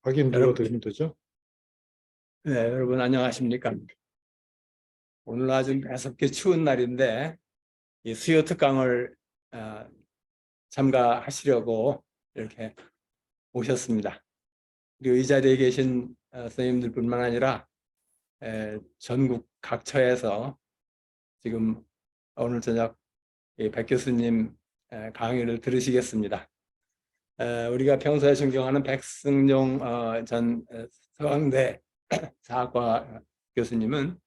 확인 여러분, 눌러드리면 되죠? 네, 여러분 안녕하십니까? 오늘 아주 매섭게 추운 날인데 이 수요 특강을 어, 참가하시려고 이렇게 오셨습니다. 그리고 이 자리에 계신 선생님들뿐만 아니라 전국 각처에서 지금 오늘 저녁 이 백 교수님 강의를 들으시겠습니다. 우리가 평소에 존경하는 백승용 전 서강대 사학과 교수님은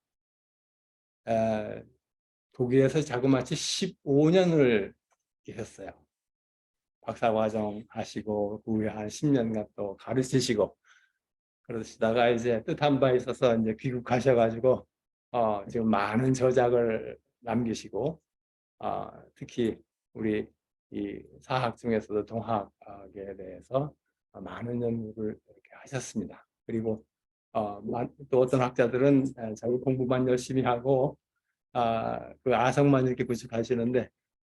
독일에서 자그마치 15년을 계셨어요. 박사과정 하시고 그 후에 한 10년간 또 가르치시고 그러시다가 이제 뜻한 바 있어서 이제 귀국하셔가지고 지금 많은 저작을 남기시고 특히 우리 이 사학 중에서도 동학에 대해서 많은 연구를 이렇게 하셨습니다. 그리고 또 어떤 학자들은 자기 공부만 열심히 하고 그 아성만 이렇게 구축하시는데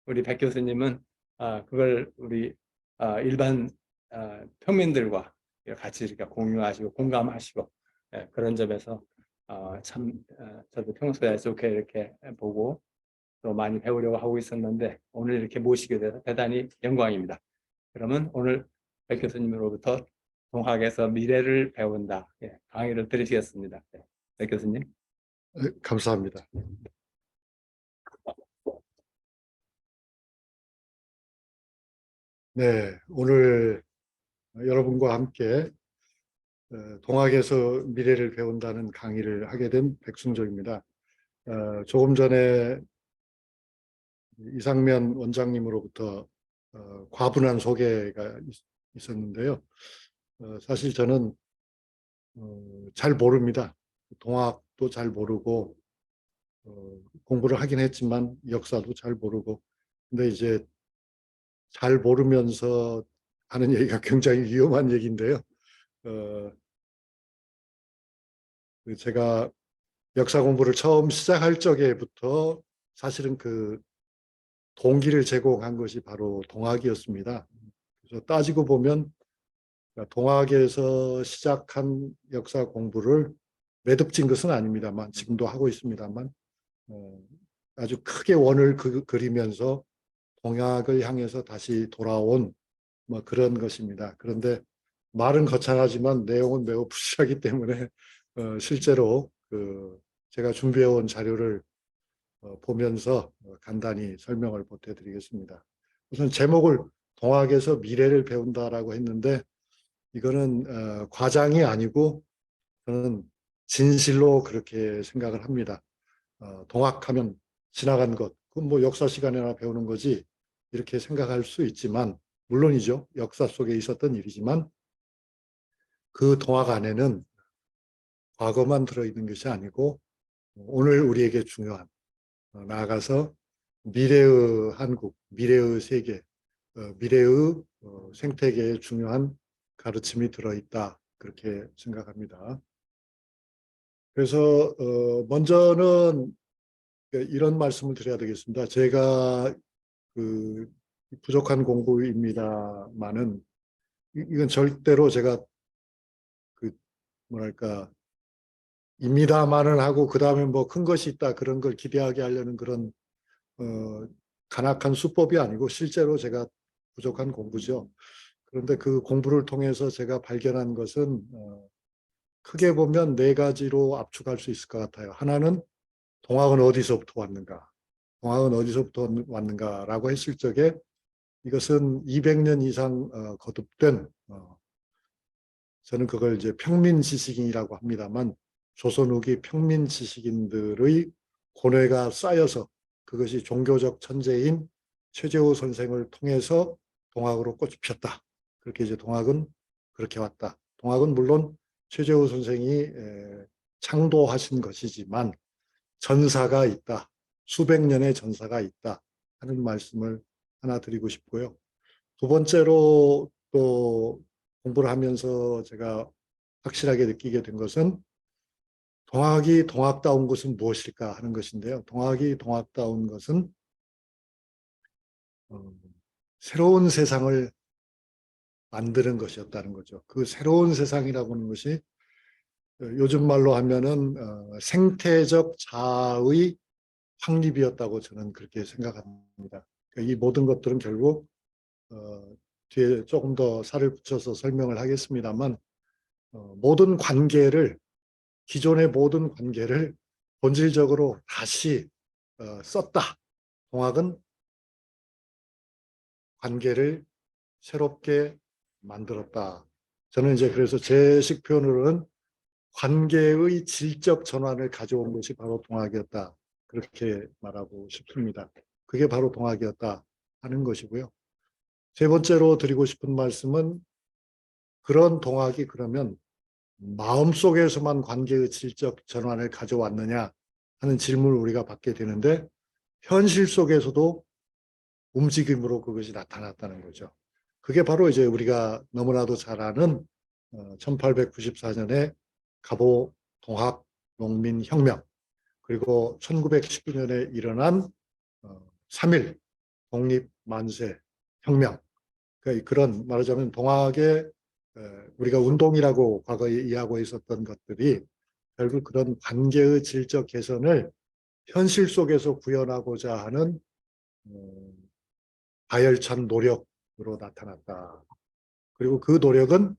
우리 백 교수님은 그걸 우리 일반 평민들과 같이 이렇게 공유하시고 공감하시고 그런 점에서 참 저도 평소에 좋게 이렇게 보고 또 많이 배우려고 하고 있었는데 오늘 이렇게 모시게 돼서 대단히 영광입니다. 그러면 오늘 백 교수님으로부터 동학에서 미래를 배운다 강의를 들으시겠습니다. 백 교수님. 네, 감사합니다. 네, 오늘 여러분과 함께 동학에서 미래를 배운다는 강의를 하게 된 백승조입니다. 조금 전에 이상면 원장님으로부터 과분한 소개가 있었는데요. 사실 저는 잘 모릅니다. 동학도 잘 모르고 공부를 하긴 했지만 역사도 잘 모르고 근데 이제 잘 모르면서 하는 얘기가 굉장히 위험한 얘기인데요. 제가 역사 공부를 처음 시작할 적에부터 사실은 그 동기를 제공한 것이 바로 동학이었습니다. 그래서 따지고 보면 동학에서 시작한 역사 공부를 매듭진 것은 아닙니다만 지금도 하고 있습니다만 아주 크게 원을 그리면서 동학을 향해서 다시 돌아온 뭐 그런 것입니다. 그런데 말은 거창하지만 내용은 매우 부실하기 때문에 실제로 제가 준비해온 자료를 보면서 간단히 설명을 보태드리겠습니다. 우선 제목을 동학에서 미래를 배운다라고 했는데 이거는 과장이 아니고 저는 진실로 그렇게 생각을 합니다. 동학하면 지나간 것, 그건 뭐 역사 시간에나 배우는 거지 이렇게 생각할 수 있지만 물론이죠. 역사 속에 있었던 일이지만 그 동학 안에는 과거만 들어있는 것이 아니고 오늘 우리에게 중요한 나아가서 미래의 한국, 미래의 세계, 미래의 생태계에 중요한 가르침이 들어있다 그렇게 생각합니다. 그래서 먼저는 이런 말씀을 드려야 되겠습니다. 제가 그 부족한 공부입니다만은 이건 절대로 제가 그 뭐랄까 입니다만은 하고 그 다음에 뭐 큰 것이 있다 그런 걸 기대하게 하려는 그런 간악한 수법이 아니고 실제로 제가 부족한 공부죠. 그런데 그 공부를 통해서 제가 발견한 것은 크게 보면 네 가지로 압축할 수 있을 것 같아요. 하나는 동학은 어디서부터 왔는가? 동학은 어디서부터 왔는가라고 했을 적에 이것은 200년 이상 거듭된 저는 그걸 이제 평민 지식인이라고 합니다만 조선 후기 평민 지식인들의 고뇌가 쌓여서 그것이 종교적 천재인 최재호 선생을 통해서 동학으로 꽃이 폈다. 그렇게 이제 동학은 그렇게 왔다. 동학은 물론 최재호 선생이 창도하신 것이지만 전사가 있다. 수백 년의 전사가 있다 하는 말씀을 하나 드리고 싶고요. 두 번째로 또 공부를 하면서 제가 확실하게 느끼게 된 것은 동학이 동학다운 것은 무엇일까 하는 것인데요. 동학이 동학다운 것은 새로운 세상을 만드는 것이었다는 거죠. 그 새로운 세상이라고 하는 것이 요즘 말로 하면은 생태적 자아의 확립이었다고 저는 그렇게 생각합니다. 그러니까 이 모든 것들은 결국 뒤에 조금 더 살을 붙여서 설명을 하겠습니다만 모든 관계를 기존의 모든 관계를 본질적으로 다시 썼다. 동학은 관계를 새롭게 만들었다. 저는 이제 그래서 제식 표현으로는 관계의 질적 전환을 가져온 것이 바로 동학이었다. 그렇게 말하고 싶습니다. 그게 바로 동학이었다 하는 것이고요. 세 번째로 드리고 싶은 말씀은 그런 동학이 그러면 마음속에서만 관계의 질적 전환을 가져왔느냐 하는 질문을 우리가 받게 되는데 현실 속에서도 움직임으로 그것이 나타났다는 거죠. 그게 바로 이제 우리가 너무나도 잘 아는 1894년에 갑오 동학 농민혁명 그리고 1919년에 일어난 3.1 독립만세 혁명 그러니까 그런 말하자면 동학의 우리가 운동이라고 과거에 이해하고 있었던 것들이 결국 그런 관계의 질적 개선을 현실 속에서 구현하고자 하는 가열찬 노력으로 나타났다. 그리고 그 노력은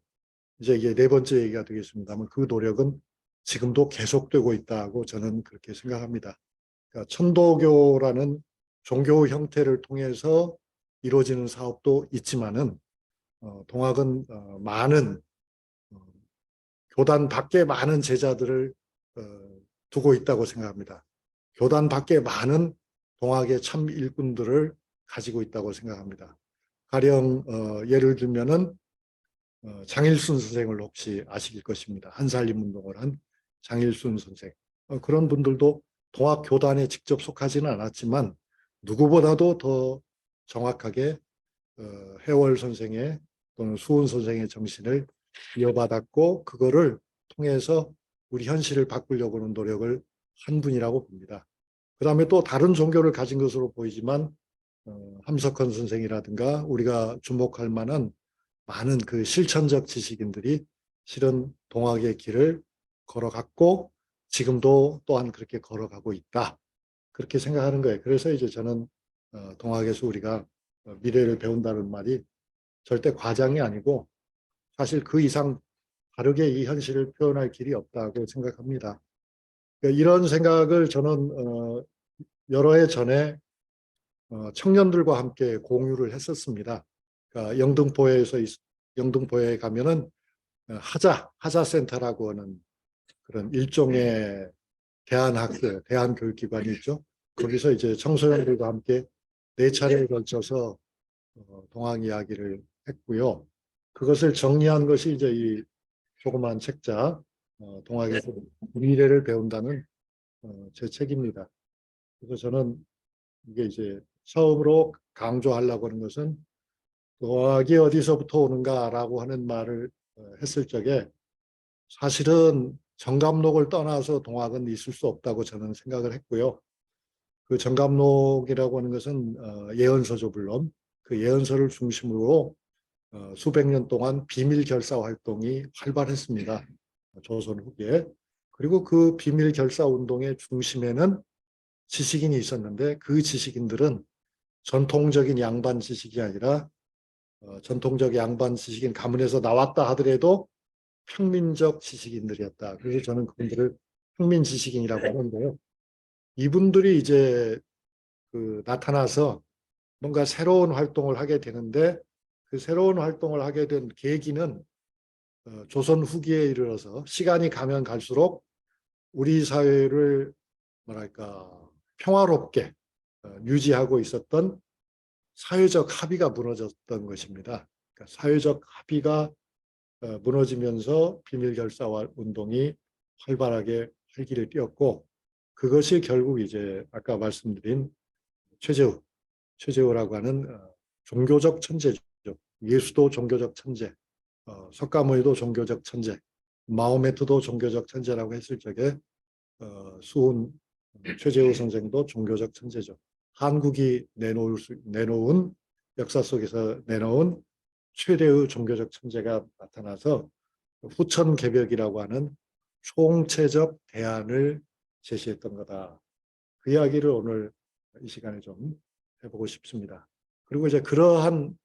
이제 이게 네 번째 얘기가 되겠습니다만 그 노력은 지금도 계속되고 있다고 저는 그렇게 생각합니다. 그러니까 천도교라는 종교 형태를 통해서 이루어지는 사업도 있지만은 동학은 많은 교단 밖에 많은 제자들을 두고 있다고 생각합니다. 교단 밖에 많은 동학의 참 일꾼들을 가지고 있다고 생각합니다. 가령 예를 들면은 장일순 선생을 혹시 아실 것입니다. 한살림 운동을 한 장일순 선생. 그런 분들도 동학 교단에 직접 속하지는 않았지만 누구보다도 더 정확하게 해월 선생의 또는 수훈 선생의 정신을 이어받았고 그거를 통해서 우리 현실을 바꾸려고 하는 노력을 한 분이라고 봅니다. 그 다음에 또 다른 종교를 가진 것으로 보이지만 함석헌 선생이라든가 우리가 주목할 만한 많은 그 실천적 지식인들이 실은 동학의 길을 걸어갔고 지금도 또한 그렇게 걸어가고 있다. 그렇게 생각하는 거예요. 그래서 이제 저는 동학에서 우리가 미래를 배운다는 말이 절대 과장이 아니고 사실 그 이상 다르게 이 현실을 표현할 길이 없다고 생각합니다. 그러니까 이런 생각을 저는 여러 해 전에 청년들과 함께 공유를 했었습니다. 그러니까 영등포에 가면은 하자센터라고 하는 그런 일종의 대한교육기관이 있죠. 거기서 이제 청소년들과 함께 네 차례에 걸쳐서 동학 이야기를 했고요. 그것을 정리한 것이 이제 이 조그만 책자 동학에서 미래를 배운다는 제 책입니다. 그래서 저는 이게 이제 처음으로 강조하려고 하는 것은 동학이 어디서부터 오는가라고 하는 말을 했을 적에 사실은 정감록을 떠나서 동학은 있을 수 없다고 저는 생각을 했고요. 그 정감록이라고 하는 것은 예언서죠, 물론. 그 예언서를 중심으로 수백 년 동안 비밀 결사 활동이 활발했습니다. 조선 후기에. 그리고 그 비밀 결사 운동의 중심에는 지식인이 있었는데 그 지식인들은 전통적인 양반 지식이 아니라 전통적 양반 지식인 가문에서 나왔다 하더라도 평민적 지식인들이었다. 그래서 저는 그분들을 평민 지식인이라고 하는데요. 이분들이 이제 나타나서 뭔가 새로운 활동을 하게 되는데 그 새로운 활동을 하게 된 계기는 조선 후기에 이르러서 시간이 가면 갈수록 우리 사회를 뭐랄까 평화롭게 유지하고 있었던 사회적 합의가 무너졌던 것입니다. 그러니까 사회적 합의가 무너지면서 비밀결사 운동이 활발하게 활기를 띄었고 그것이 결국 이제 아까 말씀드린 최재우라고 하는 종교적 천재죠. 예수도 종교적 천재, 석가모니도 종교적 천재, 마호메트도 종교적 천재라고 했을 적에 수훈 최재우 선생도 종교적 천재죠. 한국이 내놓은 역사 속에서 내놓은 최대의 종교적 천재가 나타나서 후천개벽이라고 하는 총체적 대안을 제시했던 거다. 그 이야기를 오늘 이 시간에 좀 해보고 싶습니다. 그리고 이제 그러한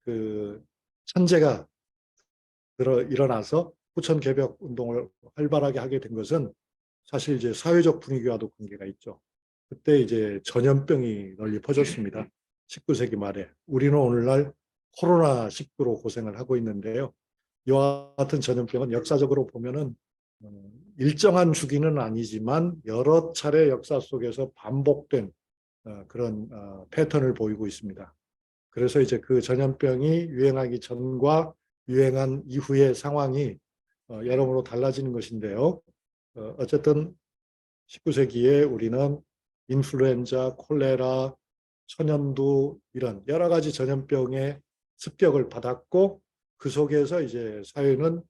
그 천재가 일어나서 후천개벽 운동을 활발하게 하게 된 것은 사실 이제 사회적 분위기와도 관계가 있죠. 그때 이제 전염병이 널리 퍼졌습니다. 19세기 말에. 우리는 오늘날 코로나19로 고생을 하고 있는데요. 이와 같은 전염병은 역사적으로 보면은 일정한 주기는 아니지만 여러 차례 역사 속에서 반복된 그런 패턴을 보이고 있습니다. 그래서 이제 그 전염병이 유행하기 전과 유행한 이후의 상황이 여러모로 달라지는 것인데요. 어쨌든 19세기에 우리는 인플루엔자, 콜레라, 천연두 이런 여러 가지 전염병의 습격을 받았고 그 속에서 이제 사회는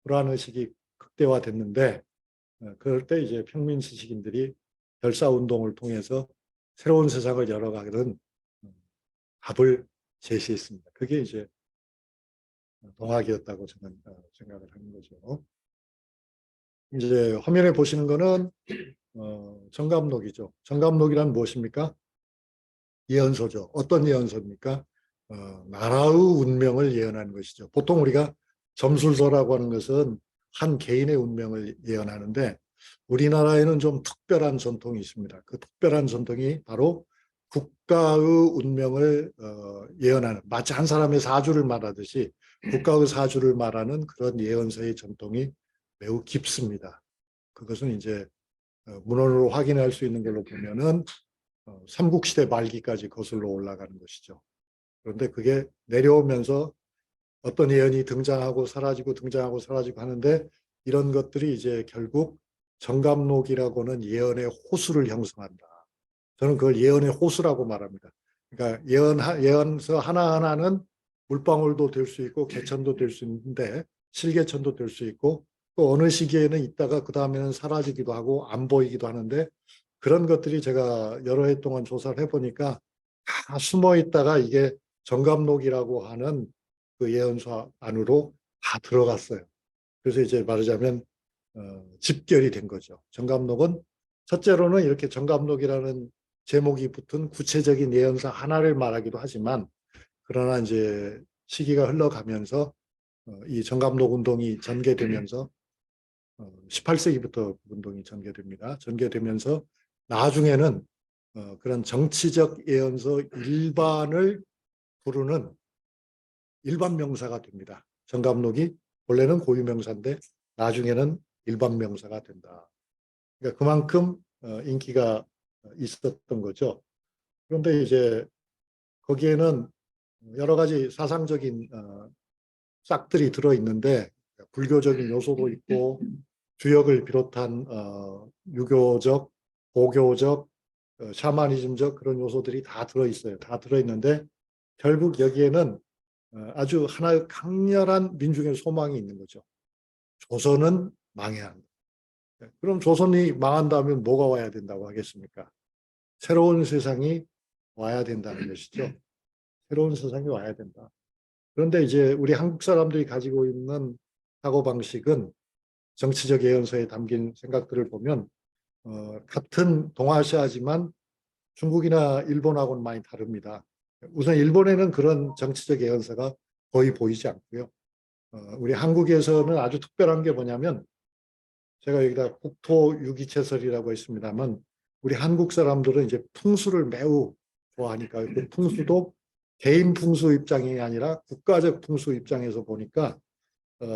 불안의식이 극대화됐는데 그럴 때 이제 평민 지식인들이 결사운동을 통해서 새로운 세상을 열어가는 답을 제시했습니다. 그게 이제 동학이었다고 저는 생각을 하는 거죠. 이제 화면에 보시는 거는 정감록이죠. 정감록이란 무엇입니까? 예언서죠. 어떤 예언서입니까? 나라의 운명을 예언하는 것이죠. 보통 우리가 점술서라고 하는 것은 한 개인의 운명을 예언하는데 우리나라에는 좀 특별한 전통이 있습니다. 그 특별한 전통이 바로 국가의 운명을 예언하는, 마치 한 사람의 사주를 말하듯이 국가의 사주를 말하는 그런 예언서의 전통이 매우 깊습니다. 그것은 이제 문헌으로 확인할 수 있는 걸로 보면은 삼국시대 말기까지 거슬러 올라가는 것이죠. 그런데 그게 내려오면서 어떤 예언이 등장하고 사라지고 등장하고 사라지고 하는데 이런 것들이 이제 결국 정감록이라고는 예언의 호수를 형성한다. 저는 그걸 예언의 호수라고 말합니다. 그러니까 예언서 하나하나는 물방울도 될 수 있고 개천도 될 수 있는데 실개천도 될 수 있고 또 어느 시기에는 있다가 그 다음에는 사라지기도 하고 안 보이기도 하는데 그런 것들이 제가 여러 해 동안 조사를 해보니까 다 숨어 있다가 이게 정감록이라고 하는 그 예언서 안으로 다 들어갔어요. 그래서 이제 말하자면 집결이 된 거죠. 정감록은 첫째로는 이렇게 정감록이라는 제목이 붙은 구체적인 예언서 하나를 말하기도 하지만 그러나 이제 시기가 흘러가면서 이 정감록 운동이 전개되면서 18세기부터 운동이 전개됩니다. 전개되면서 나중에는 그런 정치적 예언서 일반을 부르는 일반 명사가 됩니다. 정감록이 원래는 고유 명사인데 나중에는 일반 명사가 된다. 그러니까 그만큼 인기가 있었던 거죠. 그런데 이제 거기에는 여러 가지 사상적인 싹들이 들어있는데 불교적인 요소도 있고 주역을 비롯한 유교적, 보교적, 샤머니즘적 그런 요소들이 다 들어있어요. 다 들어있는데 결국 여기에는 아주 하나의 강렬한 민중의 소망이 있는 거죠. 조선은 망해야 한다. 그럼 조선이 망한다면 뭐가 와야 된다고 하겠습니까? 새로운 세상이 와야 된다는 것이죠. 새로운 세상이 와야 된다. 그런데 이제 우리 한국 사람들이 가지고 있는 사고방식은 정치적 예언서에 담긴 생각들을 보면 같은 동아시아지만 중국이나 일본하고는 많이 다릅니다. 우선 일본에는 그런 정치적 예언서가 거의 보이지 않고요. 우리 한국에서는 아주 특별한 게 뭐냐면 제가 여기다 국토 유기체설이라고 했습니다만 우리 한국 사람들은 이제 풍수를 매우 좋아하니까 그 풍수도 개인 풍수 입장이 아니라 국가적 풍수 입장에서 보니까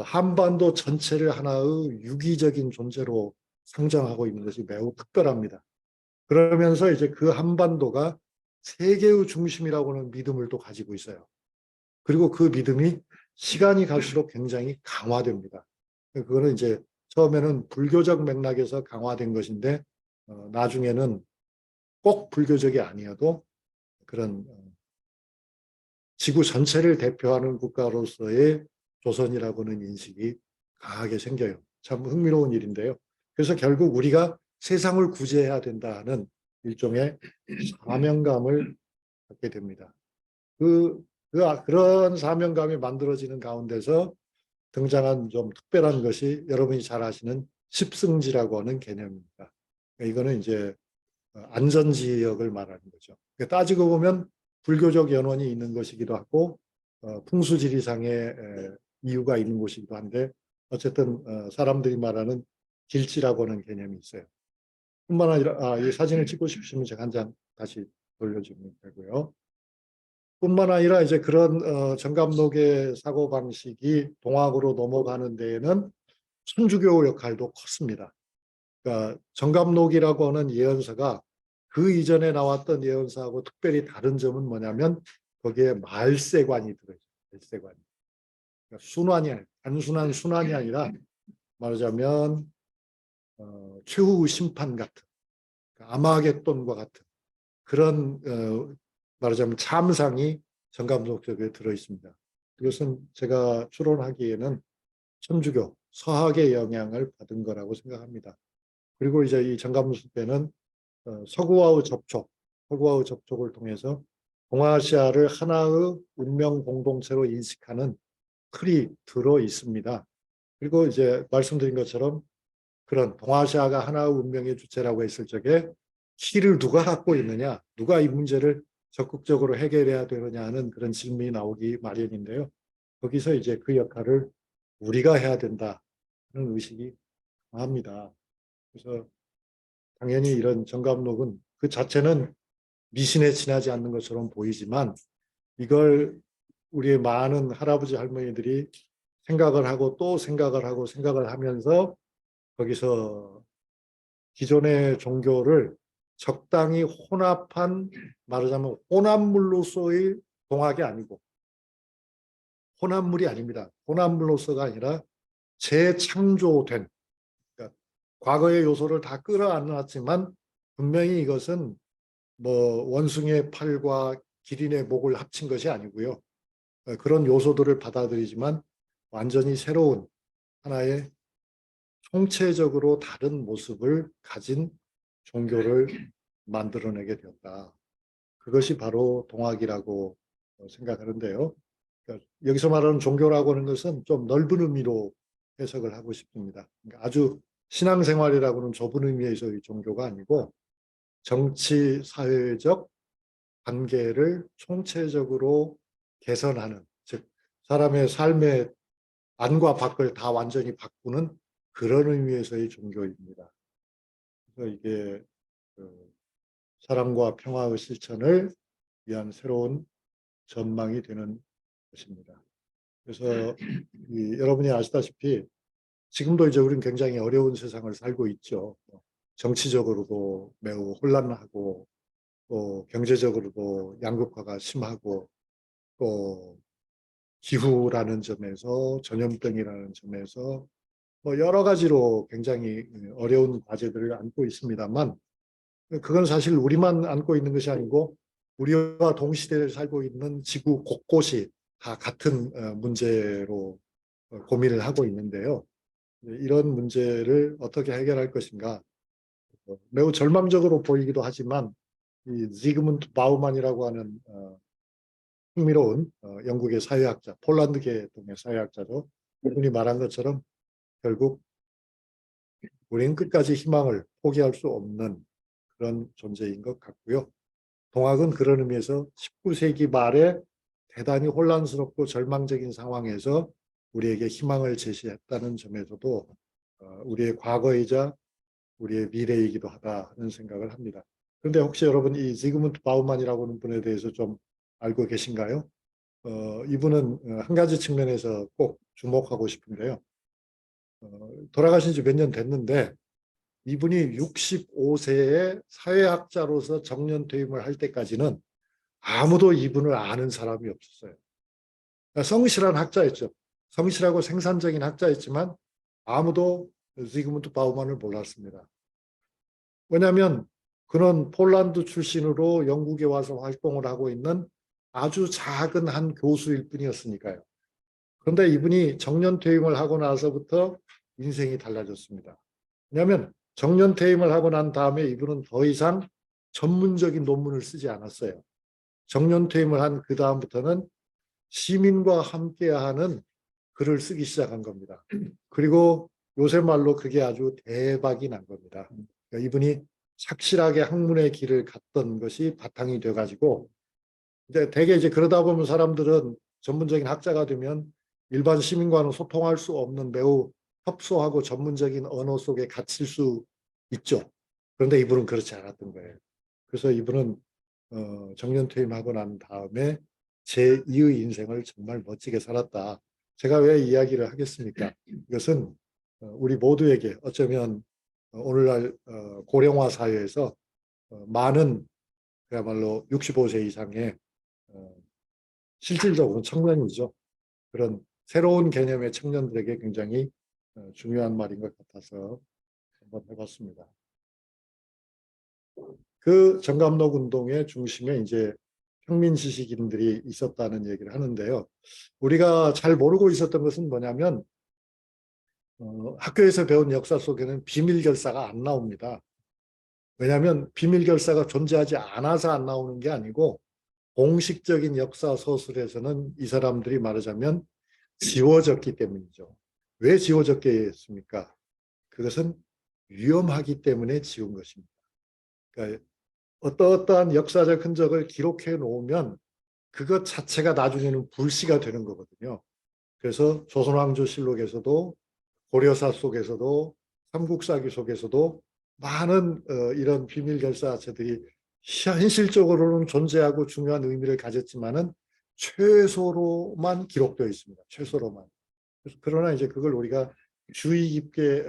한반도 전체를 하나의 유기적인 존재로 상정하고 있는 것이 매우 특별합니다. 그러면서 이제 그 한반도가 세계의 중심이라고는 믿음을 또 가지고 있어요. 그리고 그 믿음이 시간이 갈수록 굉장히 강화됩니다. 그거는 이제 처음에는 불교적 맥락에서 강화된 것인데 나중에는 꼭 불교적이 아니어도 그런 지구 전체를 대표하는 국가로서의 조선이라고는 인식이 강하게 생겨요. 참 흥미로운 일인데요. 그래서 결국 우리가 세상을 구제해야 된다는 일종의 사명감을 갖게 됩니다. 그 그런 사명감이 만들어지는 가운데서 등장한 좀 특별한 것이 여러분이 잘 아시는 십승지라고 하는 개념입니다. 이거는 이제 안전지역을 말하는 거죠. 따지고 보면 불교적 연원이 있는 것이기도 하고 풍수지리상의 이유가 있는 곳이기도 한데 어쨌든 사람들이 말하는 길지라고 하는 개념이 있어요. 뿐만 아니라 이 사진을 찍고 싶으시면 제가 한 장 다시 돌려주면 되고요. 뿐만 아니라 이제 그런 정감록의 사고 방식이 동학으로 넘어가는 데에는 천주교 역할도 컸습니다. 그러니까 정감록이라고 하는 예언서가 그 이전에 나왔던 예언서하고 특별히 다른 점은 뭐냐면 거기에 말세관이 들어있어요. 말세관이. 그러니까 순환이 단순한 순환이 아니라 말하자면 최후 심판 같은 그러니까 아마겟돈과 같은 그런 말하자면 참상이 정감록 속에 들어있습니다. 이것은 제가 추론하기에는 천주교 서학의 영향을 받은 거라고 생각합니다. 그리고 이제 이 정감록 때는 서구와의 접촉을 통해서 동아시아를 하나의 운명 공동체로 인식하는 틀이 들어 있습니다. 그리고 이제 말씀드린 것처럼 그런 동아시아가 하나의 운명의 주체라고 했을 적에 키를 누가 갖고 있느냐, 누가 이 문제를 적극적으로 해결해야 되느냐 하는 그런 질문이 나오기 마련인데요. 거기서 이제 그 역할을 우리가 해야 된다는 의식이 강합니다. 그래서 당연히 이런 정감록은 그 자체는 미신에 지나지 않는 것처럼 보이지만 이걸 우리의 많은 할아버지 할머니들이 생각을 하고 또 생각을 하고 생각을 하면서 거기서 기존의 종교를 적당히 혼합한 말하자면 혼합물로서의 동학이 아니고 혼합물이 아닙니다. 혼합물로서가 아니라 재창조된 그러니까 과거의 요소를 다 끌어안았지만 분명히 이것은 뭐 원숭이의 팔과 기린의 목을 합친 것이 아니고요. 그런 요소들을 받아들이지만 완전히 새로운 하나의 총체적으로 다른 모습을 가진 종교를 만들어내게 되었다. 그것이 바로 동학이라고 생각하는데요. 그러니까 여기서 말하는 종교라고 하는 것은 좀 넓은 의미로 해석을 하고 싶습니다. 그러니까 아주 신앙생활이라고는 좁은 의미에서의 종교가 아니고 정치, 사회적 관계를 총체적으로 개선하는, 즉 사람의 삶의 안과 밖을 다 완전히 바꾸는 그런 의미에서의 종교입니다. 그래서 이게 사랑과 평화의 실천을 위한 새로운 전망이 되는 것입니다. 그래서 여러분이 아시다시피 지금도 이제 우리는 굉장히 어려운 세상을 살고 있죠. 정치적으로도 매우 혼란하고 또 경제적으로도 양극화가 심하고 또 기후라는 점에서 전염병이라는 점에서 뭐 여러 가지로 굉장히 어려운 과제들을 안고 있습니다만 그건 사실 우리만 안고 있는 것이 아니고 우리와 동시대를 살고 있는 지구 곳곳이 다 같은 문제로 고민을 하고 있는데요. 이런 문제를 어떻게 해결할 것인가 매우 절망적으로 보이기도 하지만 이 지그문트 바우만이라고 하는 흥미로운 영국의 사회학자, 폴란드 계통의 사회학자죠. 이분이 말한 것처럼 결국 우리는 끝까지 희망을 포기할 수 없는 그런 존재인 것 같고요. 동학은 그런 의미에서 19세기 말에 대단히 혼란스럽고 절망적인 상황에서 우리에게 희망을 제시했다는 점에서도 우리의 과거이자 우리의 미래이기도 하다 하는 생각을 합니다. 그런데 혹시 여러분 이 지그문트 바우만이라고 하는 분에 대해서 좀 알고 계신가요? 이분은 한 가지 측면에서 꼭 주목하고 싶은데요. 돌아가신 지 몇 년 됐는데 이분이 65세의 사회학자로서 정년 퇴임을 할 때까지는 아무도 이분을 아는 사람이 없었어요. 그러니까 성실한 학자였죠. 성실하고 생산적인 학자였지만 아무도 지그문트 바우만을 몰랐습니다. 왜냐하면 그는 폴란드 출신으로 영국에 와서 활동을 하고 있는 아주 작은 한 교수일 뿐이었으니까요. 그런데 이분이 정년 퇴임을 하고 나서부터 인생이 달라졌습니다. 왜냐하면 정년 퇴임을 하고 난 다음에 이분은 더 이상 전문적인 논문을 쓰지 않았어요. 정년 퇴임을 한 그 다음부터는 시민과 함께하는 글을 쓰기 시작한 겁니다. 그리고 요새 말로 그게 아주 대박이 난 겁니다. 그러니까 이분이 착실하게 학문의 길을 갔던 것이 바탕이 돼가지고 이제 대개 이제 그러다 보면 사람들은 전문적인 학자가 되면 일반 시민과는 소통할 수 없는 매우 협소하고 전문적인 언어 속에 갇힐 수 있죠. 그런데 이분은 그렇지 않았던 거예요. 그래서 이분은 정년퇴임하고 난 다음에 제2의 인생을 정말 멋지게 살았다. 제가 왜 이야기를 하겠습니까? 이것은 우리 모두에게 어쩌면 오늘날 고령화 사회에서 많은 그야말로 65세 이상의 실질적으로 청년이죠. 그런 새로운 개념의 청년들에게 굉장히 중요한 말인 것 같아서 한번 해봤습니다. 그 정감록 운동의 중심에 이제 평민 지식인들이 있었다는 얘기를 하는데요. 우리가 잘 모르고 있었던 것은 뭐냐면 학교에서 배운 역사 속에는 비밀 결사가 안 나옵니다. 왜냐하면 비밀 결사가 존재하지 않아서 안 나오는 게 아니고 공식적인 역사 서술에서는 이 사람들이 말하자면 지워졌기 때문이죠. 왜 지워졌게 했습니까? 그것은 위험하기 때문에 지운 것입니다. 그러니까 어떠한 역사적 흔적을 기록해 놓으면 그것 자체가 나중에는 불씨가 되는 거거든요. 그래서 조선왕조실록에서도 고려사 속에서도 삼국사기 속에서도 많은 이런 비밀 결사체들이 현실적으로는 존재하고 중요한 의미를 가졌지만은 최소로만 기록되어 있습니다. 최소로만. 그러나 이제 그걸 우리가 주의 깊게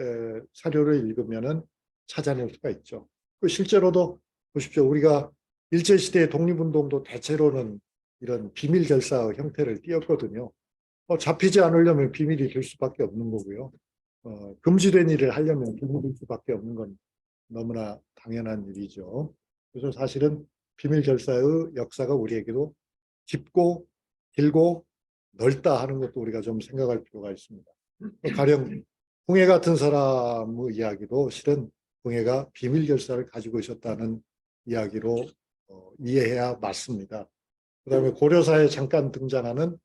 사료를 읽으면은 찾아낼 수가 있죠. 실제로도 보십시오. 우리가 일제시대의 독립운동도 대체로는 이런 비밀 결사 형태를 띄었거든요. 잡히지 않으려면 비밀이 될 수밖에 없는 거고요. 금지된 일을 하려면 비밀일 수밖에 없는 건 너무나 당연한 일이죠. 그래서 사실은 비밀 결사의 역사가 우리에게도 깊고 길고 넓다 하는 것도 우리가 좀 생각할 필요가 있습니다. 가령 홍해 같은 사람의 이야기도 실은 홍해가 비밀 결사를 가지고 있었다는 이야기로 이해해야 맞습니다. 그다음에 고려사에 잠깐 등장하는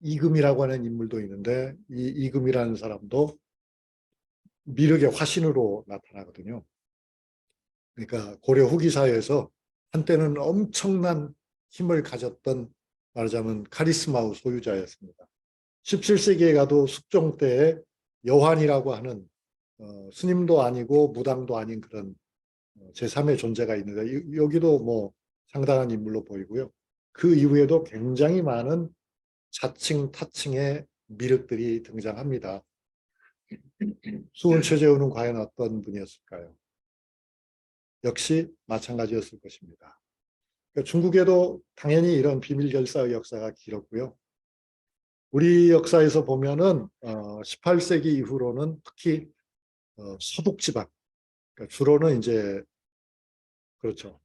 이금이라고 하는 인물도 있는데 이 이금이라는 사람도 미륵의 화신으로 나타나거든요. 그러니까 고려 후기 사회에서 한때는 엄청난 힘을 가졌던 말하자면 카리스마의 소유자였습니다. 17세기에 가도 숙종 때에 여환이라고 하는 스님도 아니고 무당도 아닌 그런 제3의 존재가 있는데 여기도 뭐 상당한 인물로 보이고요. 그 이후에도 굉장히 많은 자칭 타칭의 미륵들이 등장합니다. 수훈 최재훈은 과연 어떤 분이었을까요? 역시 마찬가지였을 것입니다. 그러니까 중국에도 당연히 이런 비밀 결사의 역사가 길었고요. 우리 역사에서 보면은 18세기 이후로는 특히 서북 지방, 그러니까 주로는 이제 그렇죠.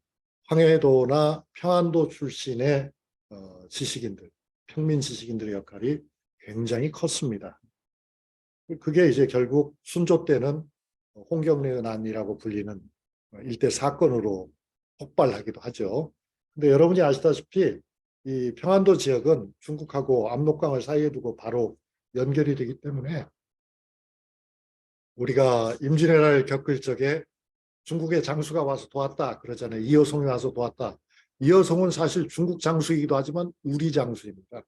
황해도나 평안도 출신의 지식인들, 평민 지식인들의 역할이 굉장히 컸습니다. 그게 이제 결국 순조 때는 홍경래의 난이라고 불리는 일대 사건으로 폭발하기도 하죠. 근데 여러분이 아시다시피 이 평안도 지역은 중국하고 압록강을 사이에 두고 바로 연결이 되기 때문에 우리가 임진왜란을 겪을 적에 중국의 장수가 와서 도왔다 그러잖아요. 이여송이 와서 도왔다. 이여송은 사실 중국 장수이기도 하지만 우리 장수입니다.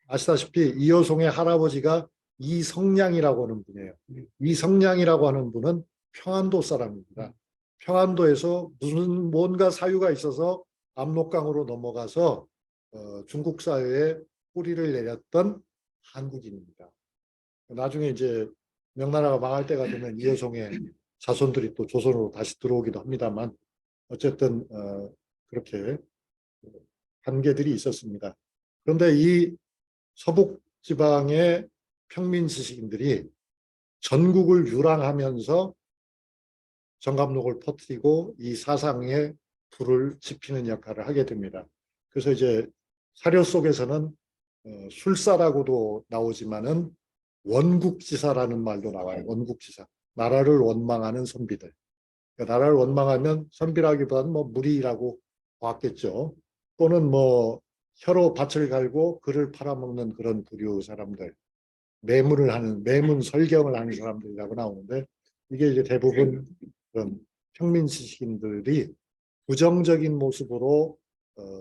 아시다시피 이여송의 할아버지가 이성량이라고 하는 분이에요. 이성량이라고 하는 분은 평안도 사람입니다. 평안도에서 무슨 뭔가 사유가 있어서 압록강으로 넘어가서 중국 사회에 뿌리를 내렸던 한국인입니다. 나중에 이제 명나라가 망할 때가 되면 이여송의 자손들이 또 조선으로 다시 들어오기도 합니다만 어쨌든 그렇게 관계들이 있었습니다. 그런데 이 서북 지방의 평민 지식인들이 전국을 유랑하면서 정감록을 퍼뜨리고 이 사상에 불을 지피는 역할을 하게 됩니다. 그래서 이제 사료 속에서는 술사라고도 나오지만은 원국지사라는 말도 나와요. 원국지사. 나라를 원망하는 선비들. 그러니까 나라를 원망하면 선비라기보다는 뭐 무리라고 봤겠죠. 또는 뭐 혀로 밭을 갈고 그를 팔아먹는 그런 부류 사람들, 매문을 하는 매문 설경을 하는 사람들이라고 나오는데 이게 이제 대부분 그런 평민 지식인들이 부정적인 모습으로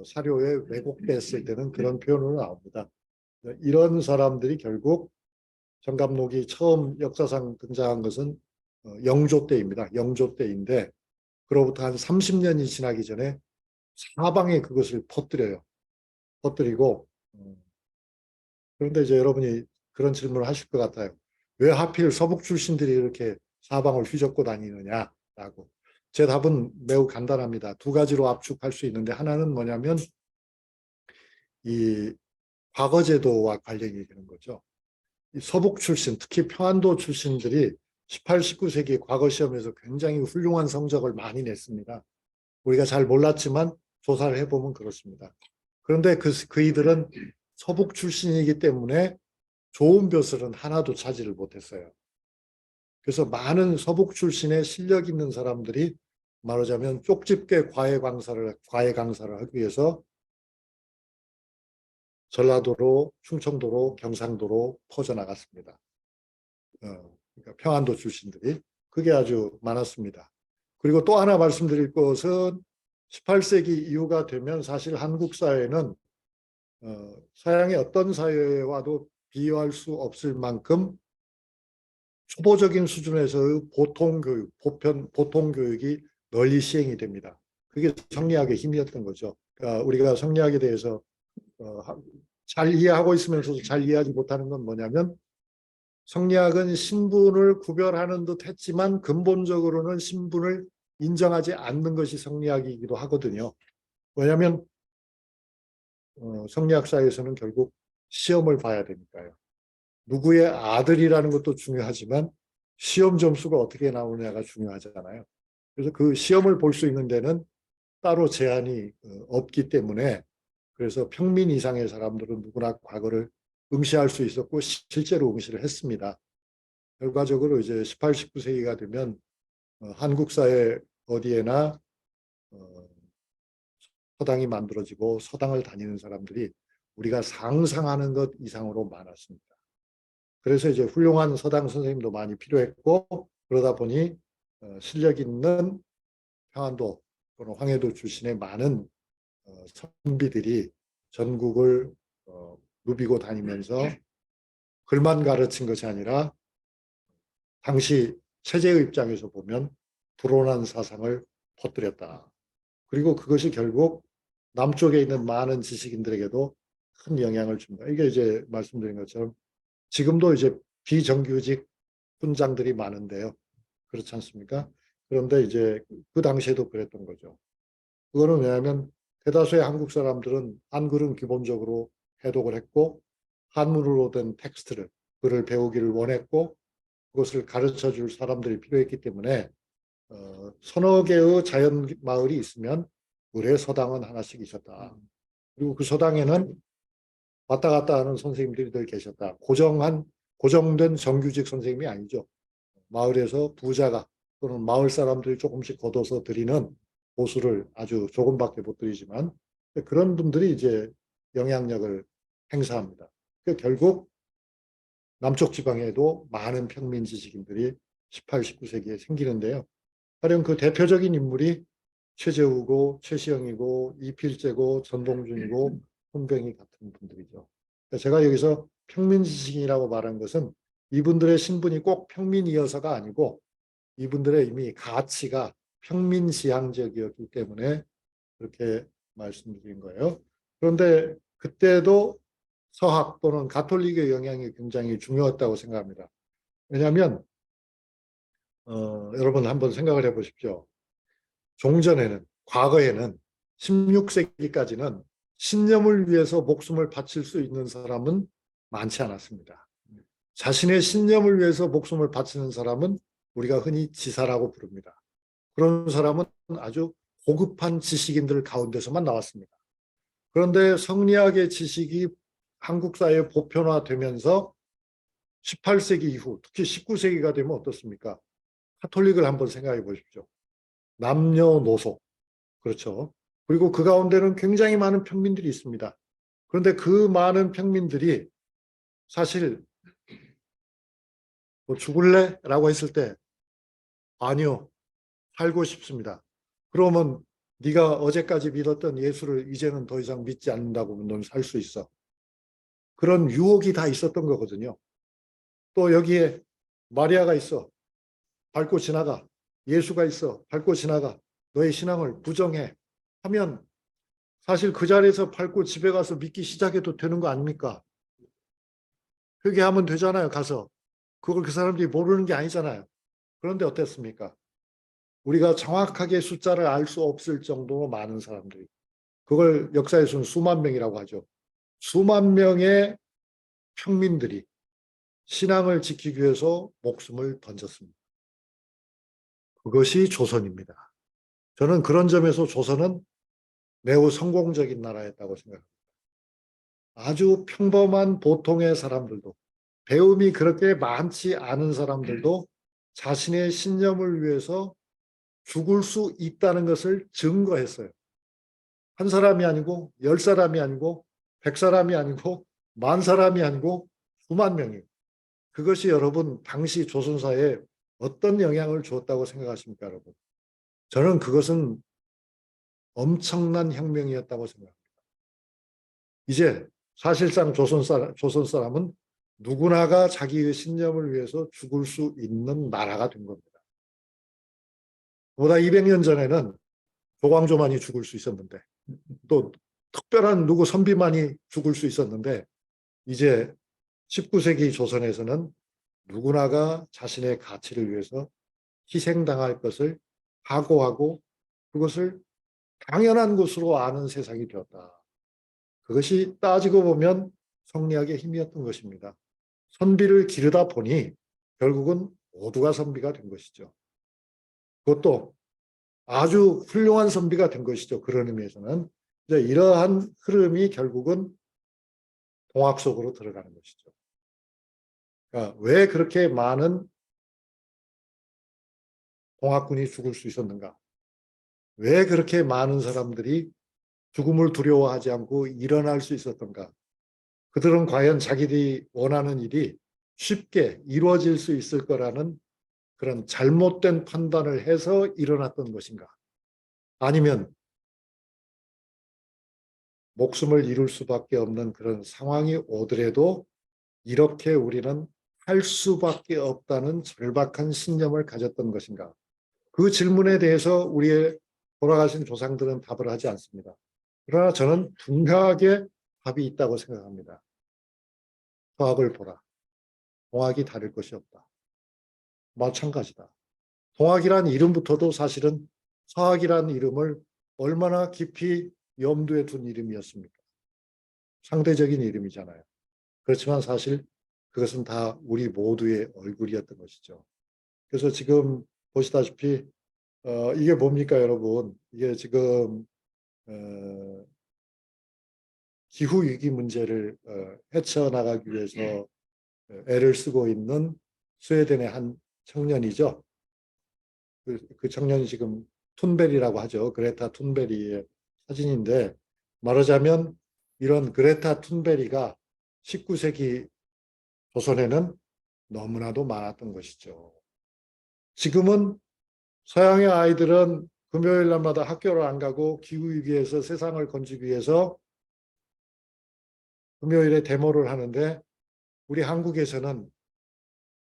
사료에 왜곡됐을 때는 그런 표현으로 나옵니다. 이런 사람들이 결국 정감록이 처음 역사상 등장한 것은 영조 때입니다. 영조 때인데 그로부터 한 30년이 지나기 전에 사방에 그것을 퍼뜨려요. 퍼뜨리고 그런데 이제 여러분이 그런 질문을 하실 것 같아요. 왜 하필 서북 출신들이 이렇게 사방을 휘젓고 다니느냐라고. 제 답은 매우 간단합니다. 두 가지로 압축할 수 있는데 하나는 뭐냐면 이 과거제도와 관련이 되는 거죠. 이 서북 출신, 특히 평안도 출신들이 18, 19세기 과거 시험에서 굉장히 훌륭한 성적을 많이 냈습니다. 우리가 잘 몰랐지만 조사를 해보면 그렇습니다. 그런데 그이들은 서북 출신이기 때문에 좋은 벼슬은 하나도 차지를 못했어요. 그래서 많은 서북 출신의 실력 있는 사람들이 말하자면 쪽집게 과외 강사를 하기 위해서 전라도로, 충청도로, 경상도로 퍼져나갔습니다. 그러니까 평안도 출신들이 그게 아주 많았습니다. 그리고 또 하나 말씀드릴 것은 18세기 이후가 되면 사실 한국 사회는 서양의 어떤 사회와도 비교할 수 없을 만큼 초보적인 수준에서의 보통 교육, 보통 교육이 널리 시행이 됩니다. 그게 성리학의 힘이었던 거죠. 그러니까 우리가 성리학에 대해서 잘 이해하고 있으면서도 잘 이해하지 못하는 건 뭐냐면 성리학은 신분을 구별하는 듯 했지만 근본적으로는 신분을 인정하지 않는 것이 성리학이기도 하거든요. 왜냐하면 성리학사에서는 결국 시험을 봐야 되니까요. 누구의 아들이라는 것도 중요하지만 시험 점수가 어떻게 나오느냐가 중요하잖아요. 그래서 그 시험을 볼 수 있는 데는 따로 제한이 없기 때문에 그래서 평민 이상의 사람들은 누구나 과거를 응시할 수 있었고 실제로 응시를 했습니다. 결과적으로 이제 18, 19세기가 되면 한국 사회 어디에나 서당이 만들어지고 서당을 다니는 사람들이 우리가 상상하는 것 이상으로 많았습니다. 그래서 이제 훌륭한 서당 선생님도 많이 필요했고 그러다 보니 실력 있는 평안도 또는 황해도 출신의 많은 선비들이 전국을 누비고 다니면서 글만 가르친 것이 아니라 당시 체제의 입장에서 보면 불온한 사상을 퍼뜨렸다. 그리고 그것이 결국 남쪽에 있는 많은 지식인들에게도 큰 영향을 줍니다. 이게 이제 말씀드린 것처럼 지금도 이제 비정규직 훈장들이 많은데요. 그렇지 않습니까? 그런데 이제 그 당시에도 그랬던 거죠. 그거는 왜냐하면 대다수의 한국 사람들은 한글은 기본적으로 해독을 했고 한문으로 된 텍스트를 글을 배우기를 원했고 그것을 가르쳐 줄 사람들이 필요했기 때문에 서너 개의 자연 마을이 있으면 의뢰 서당은 하나씩 있었다. 그리고 그 서당에는 왔다 갔다 하는 선생님들이 늘 계셨다. 고정된 정규직 선생님이 아니죠. 마을에서 부자가 또는 마을 사람들이 조금씩 걷어서 드리는 보수를 아주 조금밖에 못 드리지만 그런 분들이 이제 영향력을 행사합니다. 결국 남쪽 지방에도 많은 평민 지식인들이 18, 19세기에 생기는데요. 가령 그 대표적인 인물이 최재우고 최시영이고 이필재고 전동준이고 손병희 같은 분들이죠. 제가 여기서 평민 지식인이라고 말한 것은 이분들의 신분이 꼭 평민이어서가 아니고 이분들의 이미 가치가 평민지향적이었기 때문에 그렇게 말씀드린 거예요. 그런데 그때도 서학 또는 가톨릭의 영향이 굉장히 중요했다고 생각합니다. 왜냐하면 여러분 한번 생각을 해보십시오. 종전에는 과거에는 16세기까지는 신념을 위해서 목숨을 바칠 수 있는 사람은 많지 않았습니다. 자신의 신념을 위해서 목숨을 바치는 사람은 우리가 흔히 지사라고 부릅니다. 그런 사람은 아주 고급한 지식인들 가운데서만 나왔습니다. 그런데 성리학의 지식이 한국 사회에 보편화되면서 18세기 이후 특히 19세기가 되면 어떻습니까? 카톨릭을 한번 생각해 보십시오. 남녀노소 그렇죠. 그리고 그 가운데는 굉장히 많은 평민들이 있습니다. 그런데 그 많은 평민들이 사실 뭐 죽을래? 라고 했을 때 아니요, 살고 싶습니다. 그러면 네가 어제까지 믿었던 예수를 이제는 더 이상 믿지 않는다고 하면 넌 살 수 있어. 그런 유혹이 다 있었던 거거든요. 또 여기에 마리아가 있어. 밟고 지나가. 예수가 있어. 밟고 지나가. 너의 신앙을 부정해. 하면 사실 그 자리에서 밟고 집에 가서 믿기 시작해도 되는 거 아닙니까? 회개하면 되잖아요, 가서. 그걸 그 사람들이 모르는 게 아니잖아요. 그런데 어땠습니까? 우리가 정확하게 숫자를 알 수 없을 정도로 많은 사람들이. 그걸 역사에서는 수만 명이라고 하죠. 수만 명의 평민들이 신앙을 지키기 위해서 목숨을 던졌습니다. 그것이 조선입니다. 저는 그런 점에서 조선은 매우 성공적인 나라였다고 생각합니다. 아주 평범한 보통의 사람들도, 배움이 그렇게 많지 않은 사람들도 자신의 신념을 위해서 죽을 수 있다는 것을 증거했어요. 한 사람이 아니고, 10사람이 아니고, 100사람이 아니고, 10,000사람이 아니고, 수만 명이. 그것이 여러분, 당시 조선사에 어떤 영향을 주었다고 생각하십니까, 여러분? 저는 그것은 엄청난 혁명이었다고 생각합니다. 이제 사실상 조선 사람은 누구나가 자기의 신념을 위해서 죽을 수 있는 나라가 된 겁니다. 보다 200년 전에는 조광조만이 죽을 수 있었는데, 또 특별한 누구 선비만이 죽을 수 있었는데, 이제 19세기 조선에서는 누구나가 자신의 가치를 위해서 희생당할 것을 각오하고 그것을 당연한 것으로 아는 세상이 되었다. 그것이 따지고 보면 성리학의 힘이었던 것입니다. 선비를 기르다 보니 결국은 모두가 선비가 된 것이죠. 그것도 아주 훌륭한 선비가 된 것이죠. 그런 의미에서는 이제 이러한 흐름이 결국은 동학 속으로 들어가는 것이죠. 그러니까 왜 그렇게 많은 동학군이 죽을 수 있었는가? 왜 그렇게 많은 사람들이 죽음을 두려워하지 않고 일어날 수 있었던가? 그들은 과연 자기들이 원하는 일이 쉽게 이루어질 수 있을 거라는 그런 잘못된 판단을 해서 일어났던 것인가? 아니면 목숨을 잃을 수밖에 없는 그런 상황이 오더라도 이렇게 우리는 할 수밖에 없다는 절박한 신념을 가졌던 것인가? 그 질문에 대해서 우리의 돌아가신 조상들은 답을 하지 않습니다. 그러나 저는 분명하게 답이 있다고 생각합니다. 서학을 보라. 동학이 다를 것이 없다. 마찬가지다. 동학이란 이름부터도 사실은 서학이란 이름을 얼마나 깊이 염두에 둔 이름이었습니까? 상대적인 이름이잖아요. 그렇지만 사실 그것은 다 우리 모두의 얼굴이었던 것이죠. 그래서 지금 보시다시피 이게 뭡니까, 여러분? 이게 지금 기후 위기 문제를 헤쳐나가기 위해서 애를 쓰고 있는 스웨덴의 한 청년이죠. 그 청년이 지금 툰베리라고 하죠. 그레타 툰베리의 사진인데, 말하자면 이런 그레타 툰베리가 19세기 조선에는 너무나도 많았던 것이죠. 지금은 서양의 아이들은 금요일 날마다 학교를 안 가고 기후위기에서 세상을 건지기 위해서 금요일에 데모를 하는데, 우리 한국에서는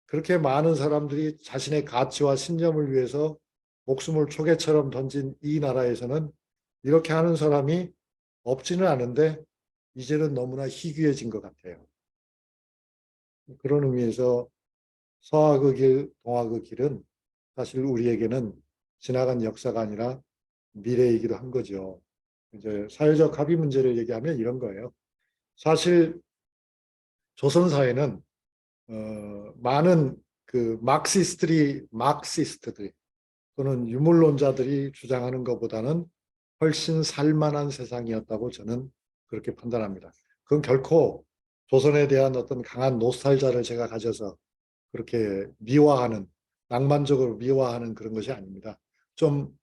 그렇게 많은 사람들이 자신의 가치와 신념을 위해서 목숨을 초계처럼 던진 이 나라에서는 이렇게 하는 사람이 없지는 않은데 이제는 너무나 희귀해진 것 같아요. 그런 의미에서 서학의 길, 동학의 길은 사실 우리에게는 지나간 역사가 아니라 미래이기도 한 거죠. 이제 사회적 합의 문제를 얘기하면 이런 거예요. 사실 조선 사회는 많은 그 마크시스트들이 또는 유물론자들이 주장하는 것보다는 훨씬 살만한 세상이었다고 저는 그렇게 판단합니다. 그건 결코 조선에 대한 어떤 강한 노스탈자를 제가 가져서 그렇게 미화하는, 낭만적으로 미화하는 그런 것이 아닙니다.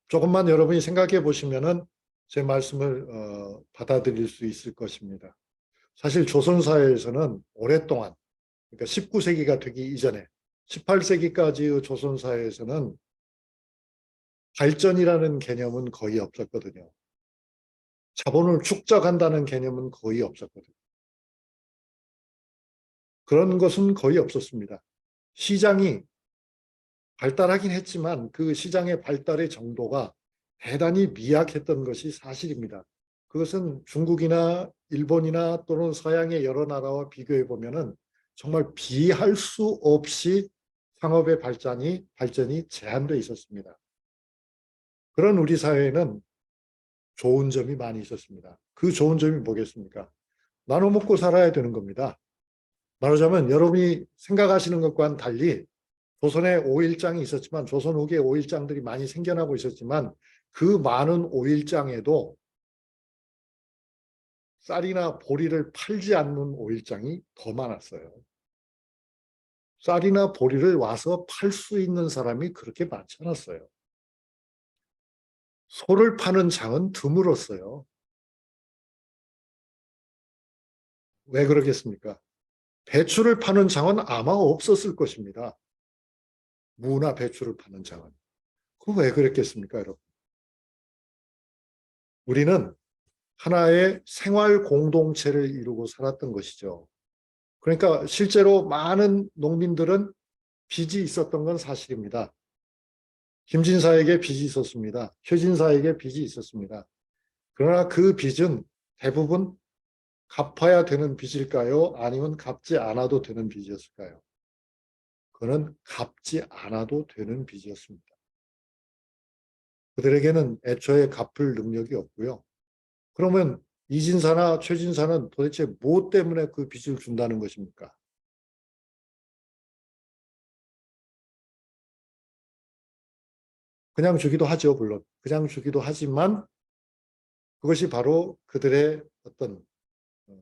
조금만 여러분이 생각해 보시면은 제 말씀을 받아들일 수 있을 것입니다. 사실 조선 사회에서는 오랫동안, 그러니까 19세기가 되기 이전에 18세기까지의 조선 사회에서는 발전이라는 개념은 거의 없었거든요. 자본을 축적한다는 개념은 거의 없었거든요. 그런 것은 거의 없었습니다. 시장이 발달하긴 했지만 그 시장의 발달의 정도가 대단히 미약했던 것이 사실입니다. 그것은 중국이나 일본이나 또는 서양의 여러 나라와 비교해 보면은 정말 비할 수 없이 상업의 발전이 제한되어 있었습니다. 그런 우리 사회에는 좋은 점이 많이 있었습니다. 그 좋은 점이 뭐겠습니까? 나눠 먹고 살아야 되는 겁니다. 말하자면 여러분이 생각하시는 것과는 달리 조선에 오일장이 있었지만 조선 후기에 오일장들이 많이 생겨나고 있었지만 그 많은 오일장에도 쌀이나 보리를 팔지 않는 오일장이 더 많았어요. 쌀이나 보리를 와서 팔 수 있는 사람이 그렇게 많지 않았어요. 소를 파는 장은 드물었어요. 왜 그러겠습니까? 배추를 파는 장은 아마 없었을 것입니다. 무나 배추를 파는 장은. 그거 왜 그랬겠습니까, 여러분? 우리는 하나의 생활 공동체를 이루고 살았던 것이죠. 그러니까 실제로 많은 농민들은 빚이 있었던 건 사실입니다. 김진사에게 빚이 있었습니다. 최진사에게 빚이 있었습니다. 그러나 그 빚은 대부분 갚아야 되는 빚일까요? 아니면 갚지 않아도 되는 빚이었을까요? 그는 갚지 않아도 되는 빚이었습니다. 그들에게는 애초에 갚을 능력이 없고요. 그러면 이진사나 최진사는 도대체 무엇 때문에 그 빚을 준다는 것입니까? 그냥 주기도 하죠, 물론. 그냥 주기도 하지만 그것이 바로 그들의 어떤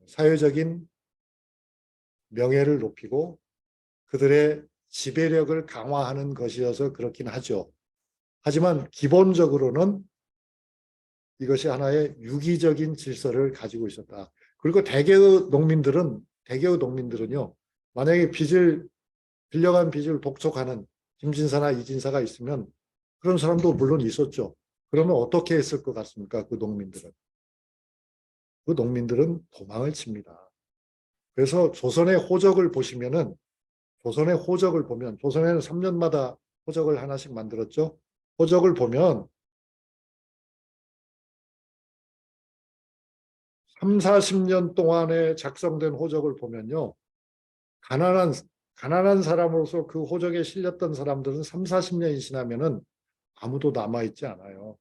사회적인 명예를 높이고 그들의 지배력을 강화하는 것이어서 그렇긴 하죠. 하지만 기본적으로는 이것이 하나의 유기적인 질서를 가지고 있었다. 그리고 대개의 농민들은요, 만약에 빌려간 빚을 독촉하는 김진사나 이진사가 있으면 그런 사람도 물론 있었죠. 그러면 어떻게 했을 것 같습니까? 그 농민들은. 그 농민들은 도망을 칩니다. 그래서 조선의 호적을 보면 조선에는 3년마다 호적을 하나씩 만들었죠. 호적을 보면 3, 40년 동안에 작성된 호적을 보면요. 가난한 가난한 사람으로서 그 호적에 실렸던 사람들은 3, 40년이 지나면은 아무도 남아 있지 않아요.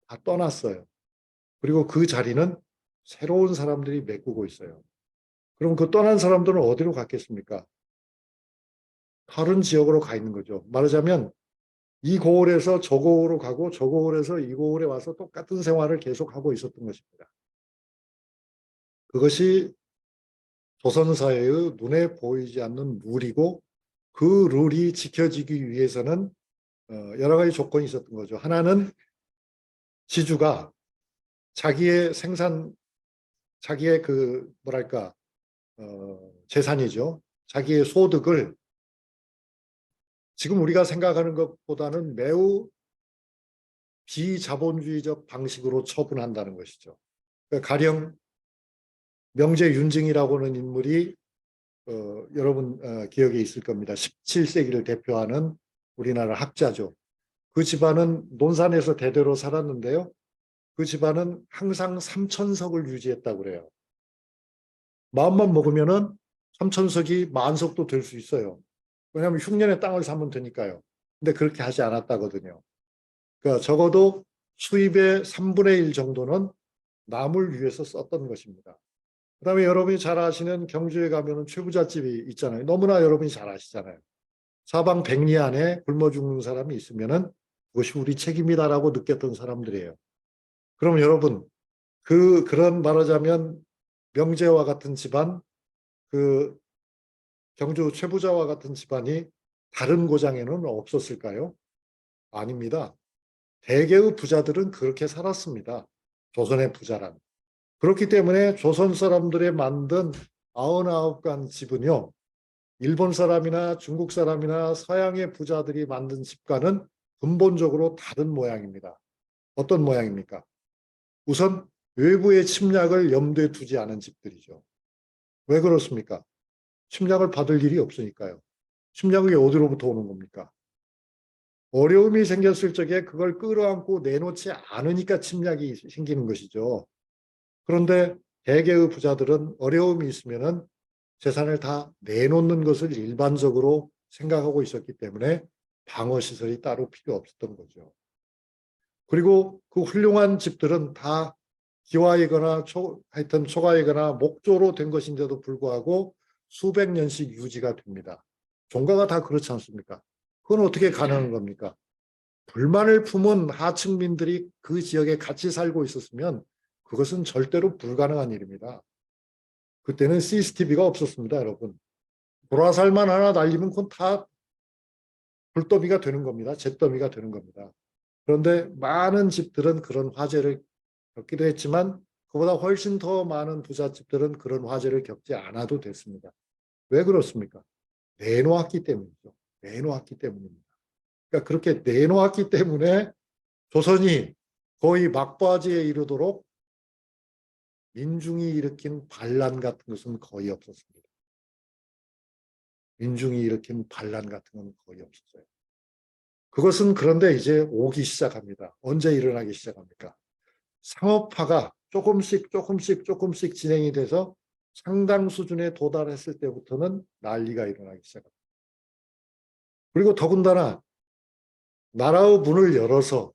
다 떠났어요. 그리고 그 자리는 새로운 사람들이 메꾸고 있어요. 그럼 그 떠난 사람들은 어디로 갔겠습니까? 다른 지역으로 가 있는 거죠. 말하자면 이 고을에서 저 고을로 가고 저 고을에서 이 고을에 와서 똑같은 생활을 계속하고 있었던 것입니다. 그것이 조선사회의 눈에 보이지 않는 룰이고 그 룰이 지켜지기 위해서는 여러 가지 조건이 있었던 거죠. 하나는 지주가 자기의 자기의 그 뭐랄까 재산이죠. 자기의 소득을 지금 우리가 생각하는 것보다는 매우 비자본주의적 방식으로 처분한다는 것이죠. 그러니까 가령 명제윤증이라고 하는 인물이 여러분 기억에 있을 겁니다. 17세기를 대표하는 우리나라 학자죠. 그 집안은 논산에서 대대로 살았는데요. 그 집안은 항상 삼천석을 유지했다고 그래요. 마음만 먹으면은 삼천석이 만석도 될 수 있어요. 왜냐하면 흉년에 땅을 사면 되니까요. 근데 그렇게 하지 않았다거든요. 그러니까 적어도 수입의 3분의 1 정도는 남을 위해서 썼던 것입니다. 그다음에 여러분이 잘 아시는 경주에 가면은 최부잣집이 있잖아요. 너무나 여러분이 잘 아시잖아요. 사방 백리 안에 굶어 죽는 사람이 있으면은 그것이 우리 책임이다라고 느꼈던 사람들이에요. 그럼 여러분 그런 말하자면 명제와 같은 집안, 그 경주 최부자와 같은 집안이 다른 고장에는 없었을까요? 아닙니다. 대개의 부자들은 그렇게 살았습니다. 조선의 부자란. 그렇기 때문에 조선 사람들이 만든 99간 집은요, 일본 사람이나 중국 사람이나 서양의 부자들이 만든 집과는 근본적으로 다른 모양입니다. 어떤 모양입니까? 우선 외부의 침략을 염두에 두지 않은 집들이죠. 왜 그렇습니까? 침략을 받을 일이 없으니까요. 침략이 어디로부터 오는 겁니까? 어려움이 생겼을 적에 그걸 끌어안고 내놓지 않으니까 침략이 생기는 것이죠. 그런데 대개의 부자들은 어려움이 있으면은 재산을 다 내놓는 것을 일반적으로 생각하고 있었기 때문에 방어 시설이 따로 필요 없었던 거죠. 그리고 그 훌륭한 집들은 다 기와이거나 하여튼 초가이거나 목조로 된 것인데도 불구하고 수백 년씩 유지가 됩니다. 종가가 다 그렇지 않습니까? 그건 어떻게 가능한 겁니까? 불만을 품은 하층민들이 그 지역에 같이 살고 있었으면 그것은 절대로 불가능한 일입니다. 그때는 CCTV가 없었습니다, 여러분. 보라살만 하나 날리면 그건 다 불더미가 되는 겁니다. 잿더미가 되는 겁니다. 그런데 많은 집들은 그런 화재를 겪기도 했지만 그보다 훨씬 더 많은 부잣집들은 그런 화재를 겪지 않아도 됐습니다. 왜 그렇습니까? 내놓았기 때문이죠. 내놓았기 때문입니다. 그러니까 그렇게 내놓았기 때문에 조선이 거의 막바지에 이르도록 민중이 일으킨 반란 같은 것은 거의 없었습니다. 민중이 일으킨 반란 같은 건 거의 없었어요. 그것은 그런데 이제 오기 시작합니다. 언제 일어나기 시작합니까? 상업화가 조금씩 진행이 돼서 상당 수준에 도달했을 때부터는 난리가 일어나기 시작합니다. 그리고 더군다나 나라의 문을 열어서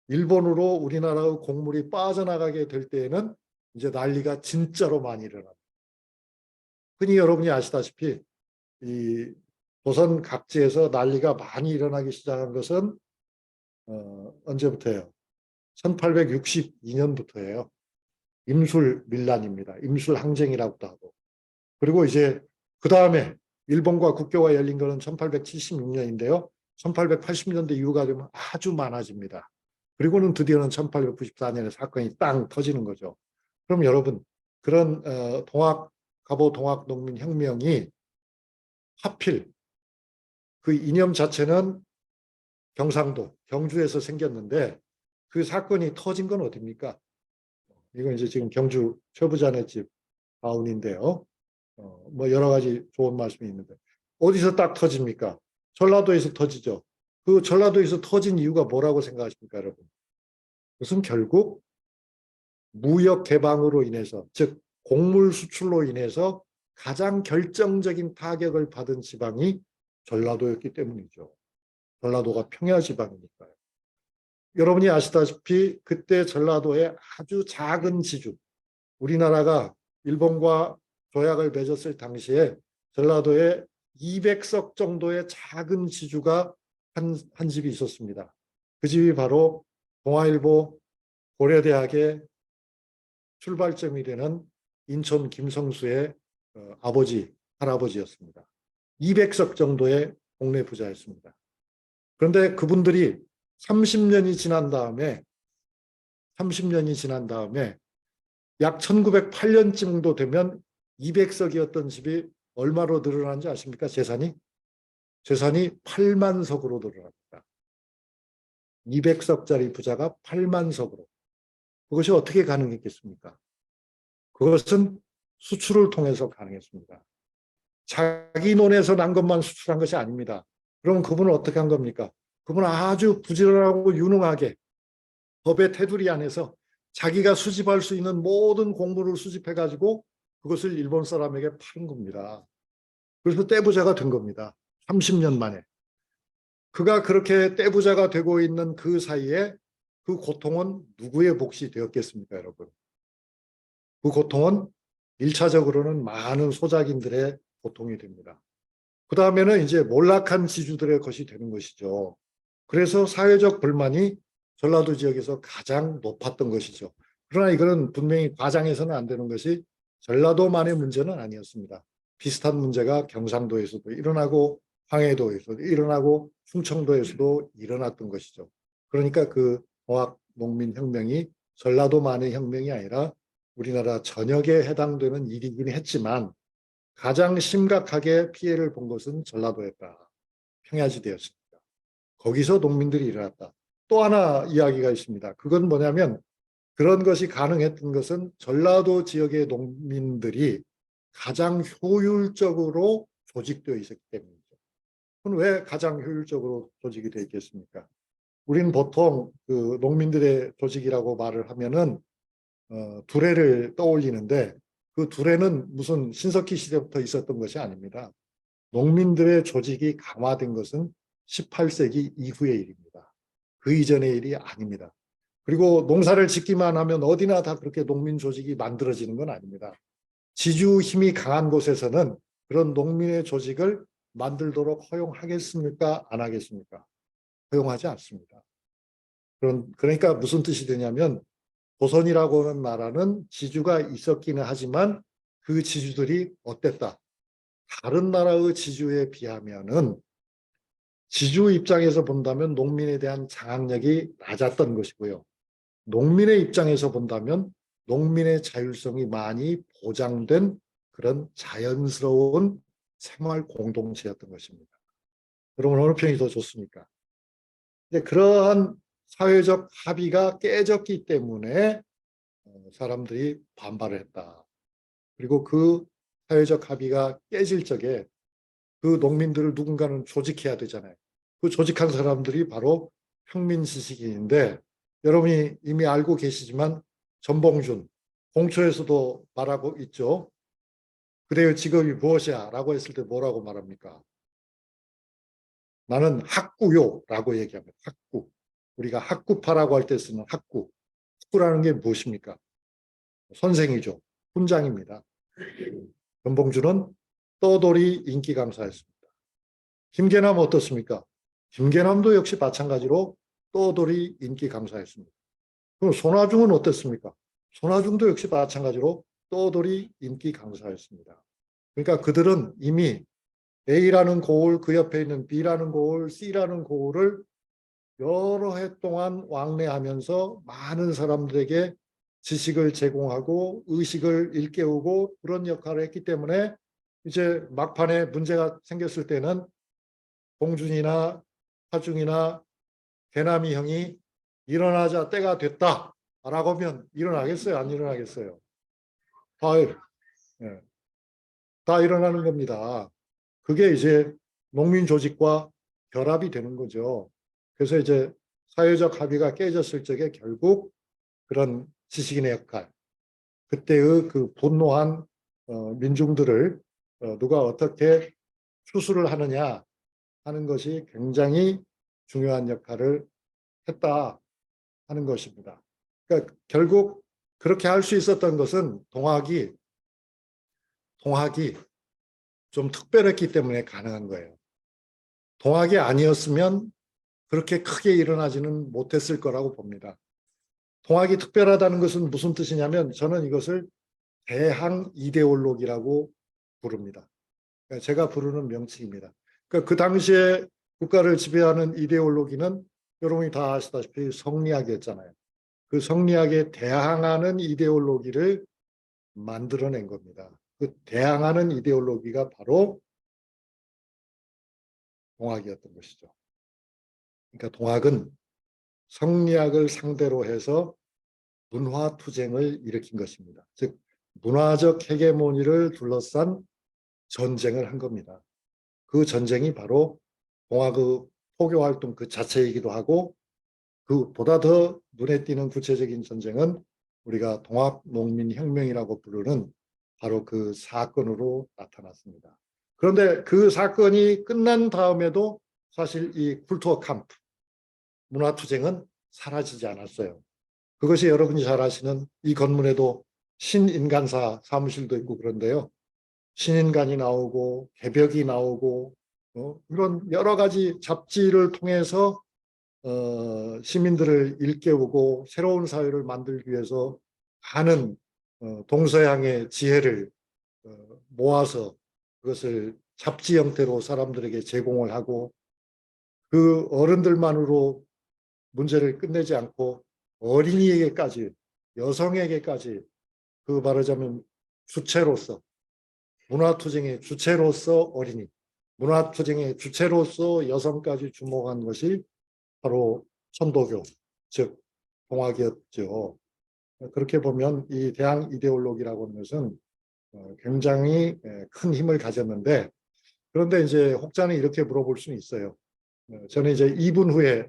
일본으로 우리나라의 곡물이 빠져나가게 될 때에는 이제 난리가 진짜로 많이 일어납니다. 흔히 여러분이 아시다시피 이 조선 각지에서 난리가 많이 일어나기 시작한 것은 언제부터예요? 1862년부터예요. 임술민란입니다. 임술항쟁이라고도 하고. 그리고 이제 그 다음에 일본과 국교가 열린 것은 1876년인데요. 1880년대 이후가 되면 아주 많아집니다. 그리고는 드디어는 1894년에 사건이 땅 터지는 거죠. 그럼 여러분, 그런 갑오 동학 농민 혁명이 하필 그 이념 자체는 경상도, 경주에서 생겼는데 그 사건이 터진 건 어디입니까? 이건 이제 지금 경주 최부자네 집 가운인데요. 뭐 여러 가지 좋은 말씀이 있는데 어디서 딱 터집니까? 전라도에서 터지죠. 그 전라도에서 터진 이유가 뭐라고 생각하십니까, 여러분? 그것은 결국 무역 개방으로 인해서, 즉 곡물 수출로 인해서 가장 결정적인 타격을 받은 지방이 전라도였기 때문이죠. 전라도가 평야 지방이니까요. 여러분이 아시다시피 그때 전라도에 아주 작은 지주, 우리나라가 일본과 조약을 맺었을 당시에 전라도에 200석 정도의 작은 지주가 한 집이 있었습니다. 그 집이 바로 동아일보 고려대학의 출발점이 되는 인천 김성수의 아버지, 할아버지였습니다. 200석 정도의 동네 부자였습니다. 그런데 그분들이 30년이 지난 다음에 약 1908년쯤도 되면 200석이었던 집이 얼마로 늘어난지 아십니까? 재산이 8만 석으로 늘어납니다. 200석짜리 부자가 8만 석으로. 그것이 어떻게 가능했겠습니까? 그것은 수출을 통해서 가능했습니다. 자기 논에서 난 것만 수출한 것이 아닙니다. 그럼 그분은 어떻게 한 겁니까? 그분은 아주 부지런하고 유능하게 법의 테두리 안에서 자기가 수집할 수 있는 모든 곡물을 수집해가지고 그것을 일본 사람에게 파는 겁니다. 그래서 떼부자가 된 겁니다. 30년 만에. 그가 그렇게 떼부자가 되고 있는 그 사이에 그 고통은 누구의 몫이 되었겠습니까, 여러분? 그 고통은 1차적으로는 많은 소작인들의 고통이 됩니다. 그 다음에는 이제 몰락한 지주들의 것이 되는 것이죠. 그래서 사회적 불만이 전라도 지역에서 가장 높았던 것이죠. 그러나 이거는 분명히 과장해서는 안 되는 것이 전라도만의 문제는 아니었습니다. 비슷한 문제가 경상도에서도 일어나고 황해도에서도 일어나고 충청도에서도 일어났던 것이죠. 그러니까 그 동학 농민 혁명이 전라도만의 혁명이 아니라 우리나라 전역에 해당되는 일이긴 했지만 가장 심각하게 피해를 본 것은 전라도였다. 평야지대였습니다. 거기서 농민들이 일어났다. 또 하나 이야기가 있습니다. 그건 뭐냐면 그런 것이 가능했던 것은 전라도 지역의 농민들이 가장 효율적으로 조직되어 있었기 때문이죠. 그럼 왜 가장 효율적으로 조직이 되어 있겠습니까? 우리는 보통 그 농민들의 조직이라고 말을 하면은 두레를 떠올리는데 그 두레는 무슨 신석기 시대부터 있었던 것이 아닙니다. 농민들의 조직이 강화된 것은 18세기 이후의 일입니다. 그 이전의 일이 아닙니다. 그리고 농사를 짓기만 하면 어디나 다 그렇게 농민 조직이 만들어지는 건 아닙니다. 지주 힘이 강한 곳에서는 그런 농민의 조직을 만들도록 허용하겠습니까? 안 하겠습니까? 허용하지 않습니다. 그러니까 무슨 뜻이 되냐면 조선이라고 하는 나라는 지주가 있었기는 하지만 그 지주들이 어땠다? 다른 나라의 지주에 비하면은 지주 입장에서 본다면 농민에 대한 장악력이 낮았던 것이고요. 농민의 입장에서 본다면 농민의 자율성이 많이 보장된 그런 자연스러운 생활 공동체였던 것입니다. 여러분 어느 편이 더 좋습니까? 이제 그러한 사회적 합의가 깨졌기 때문에 사람들이 반발을 했다. 그리고 그 사회적 합의가 깨질 적에 그 농민들을 누군가는 조직해야 되잖아요. 그 조직한 사람들이 바로 평민지식인인데 여러분이 이미 알고 계시지만 전봉준 공초에서도 말하고 있죠. 그대의 직업이 무엇이야? 라고 했을 때 뭐라고 말합니까? 나는 학구요 라고 얘기합니다. 학구. 우리가 학구파라고 할 때 쓰는 학구. 학구라는 게 무엇입니까? 선생이죠. 훈장입니다. 전봉준은 떠돌이 인기 강사였습니다. 김계남 어떻습니까? 김계남도 역시 마찬가지로 떠돌이 인기 강사였습니다. 그럼 손아중은 어땠습니까? 손아중도 역시 마찬가지로 떠돌이 인기 강사였습니다. 그러니까 그들은 이미 A라는 고을, 그 옆에 있는 B라는 고을, C라는 고을을 여러 해 동안 왕래하면서 많은 사람들에게 지식을 제공하고 의식을 일깨우고 그런 역할을 했기 때문에 이제 막판에 문제가 생겼을 때는 봉준이나 하중이나 개남이 형이 일어나자 때가 됐다 라고 하면 일어나겠어요? 안 일어나겠어요? 다, 예, 다 일어나는 겁니다. 그게 이제 농민 조직과 결합이 되는 거죠. 그래서 이제 사회적 합의가 깨졌을 적에 결국 그런 지식인의 역할, 그때의 그 분노한 민중들을 누가 어떻게 추수를 하느냐 하는 것이 굉장히 중요한 역할을 했다 하는 것입니다. 그러니까 결국 그렇게 할 수 있었던 것은 동학이 좀 특별했기 때문에 가능한 거예요. 동학이 아니었으면 그렇게 크게 일어나지는 못했을 거라고 봅니다. 동학이 특별하다는 것은 무슨 뜻이냐면 저는 이것을 대항 이데올로기라고 부릅니다. 그러니까 제가 부르는 명칭입니다. 그러니까 그 당시에 국가를 지배하는 이데올로기는 여러분이 다 아시다시피 성리학이었잖아요. 그 성리학에 대항하는 이데올로기를 만들어낸 겁니다. 그 대항하는 이데올로기가 바로 동학이었던 것이죠. 그러니까 동학은 성리학을 상대로 해서 문화투쟁을 일으킨 것입니다. 즉 문화적 헤게모니를 둘러싼 전쟁을 한 겁니다. 그 전쟁이 바로 동학의 포교활동 그 자체이기도 하고 그보다 더 눈에 띄는 구체적인 전쟁은 우리가 동학농민혁명이라고 부르는 바로 그 사건으로 나타났습니다. 그런데 그 사건이 끝난 다음에도 사실 이 쿨투어 캠프, 문화투쟁은 사라지지 않았어요. 그것이 여러분이 잘 아시는 이 건물에도 신인간사 사무실도 있고 그런데요. 신인간이 나오고 개벽이 나오고 이런 여러 가지 잡지를 통해서 시민들을 일깨우고 새로운 사회를 만들기 위해서 많은 동서양의 지혜를 모아서 그것을 잡지 형태로 사람들에게 제공을 하고 그 어른들만으로 문제를 끝내지 않고 어린이에게까지 여성에게까지 그 말하자면 주체로서, 문화투쟁의 주체로서 어린이, 문화투쟁의 주체로서 여성까지 주목한 것이 바로 천도교, 즉 동학이었죠. 그렇게 보면 이 대항 이데올로기라고 하는 것은 굉장히 큰 힘을 가졌는데, 그런데 이제 혹자는 이렇게 물어볼 수는 있어요. 저는 이제 2분 후에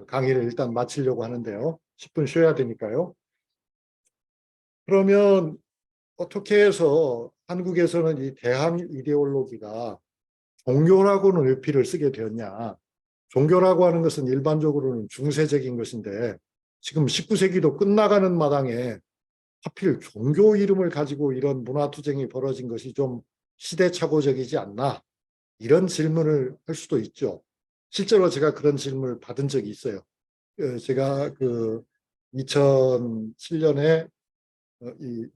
강의를 일단 마치려고 하는데요. 10분 쉬어야 되니까요. 그러면 어떻게 해서 한국에서는 이 대항 이데올로기가 종교라고는 의피를 쓰게 되었냐. 종교라고 하는 것은 일반적으로는 중세적인 것인데 지금 19세기도 끝나가는 마당에 하필 종교 이름을 가지고 이런 문화투쟁이 벌어진 것이 좀 시대착오적이지 않나, 이런 질문을 할 수도 있죠. 실제로 제가 그런 질문을 받은 적이 있어요. 제가 그 2007년에 이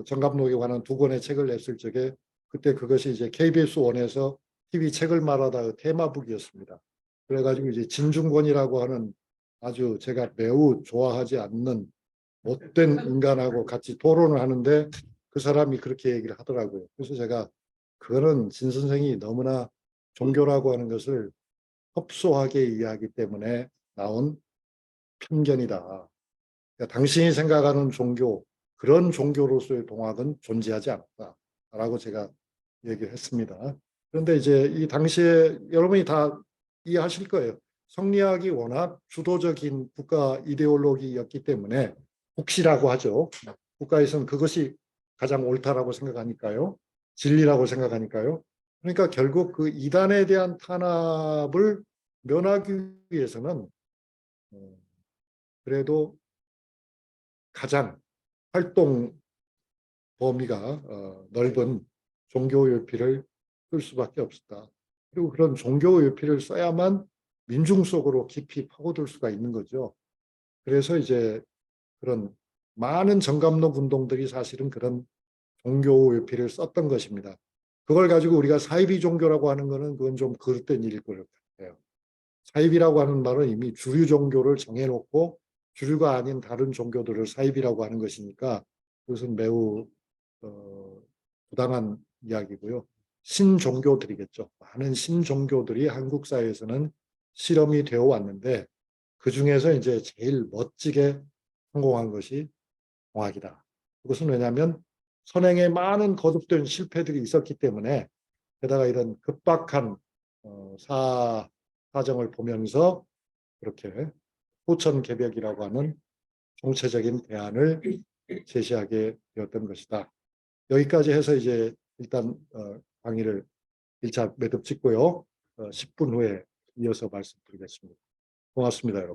정감록에 관한 2권의 책을 냈을 적에, 그때 그것이 이제 KBS 원에서 TV 책을 말하다 테마북이었습니다. 그래가지고 이제 진중권이라고 하는 아주 제가 매우 좋아하지 않는 못된 인간하고 같이 토론을 하는데 그 사람이 그렇게 얘기를 하더라고요. 그래서 제가 그거는 진 선생이 너무나 종교라고 하는 것을 협소하게 이해하기 때문에 나온 편견이다. 그러니까 당신이 생각하는 종교, 그런 종교로서의 동학은 존재하지 않았다라고 제가 얘기를 했습니다. 그런데 이제 이 당시에 여러분이 다 이해하실 거예요. 성리학이 워낙 주도적인 국가 이데올로기였기 때문에 국시라고 하죠. 국가에서는 그것이 가장 옳다라고 생각하니까요. 진리라고 생각하니까요. 그러니까 결국 그 이단에 대한 탄압을 면하기 위해서는 그래도 가장 활동 범위가 넓은 종교율피를 쓸 수밖에 없었다. 그리고 그런 종교율피를 써야만 민중 속으로 깊이 파고들 수가 있는 거죠. 그래서 이제 그런 많은 정감록 운동들이 사실은 그런 종교율피를 썼던 것입니다. 그걸 가지고 우리가 사이비 종교라고 하는 거는 그건 좀 그릇된 일일 것 같아요. 사이비라고 하는 말은 이미 주류 종교를 정해놓고 주류가 아닌 다른 종교들을 사이비라고 하는 것이니까 그것은 매우 부당한 이야기고요. 신종교들이겠죠. 많은 신종교들이 한국 사회에서는 실험이 되어 왔는데 그 중에서 이제 제일 멋지게 성공한 것이 공학이다. 그것은 왜냐하면 선행에 많은 거듭된 실패들이 있었기 때문에, 게다가 이런 급박한 사정을 보면서 그렇게 호천개벽이라고 하는 총체적인 대안을 제시하게 되었던 것이다. 여기까지 해서 이제 일단 강의를 1차 매듭 짓고요. 10분 후에 이어서 말씀드리겠습니다. 고맙습니다, 여러분.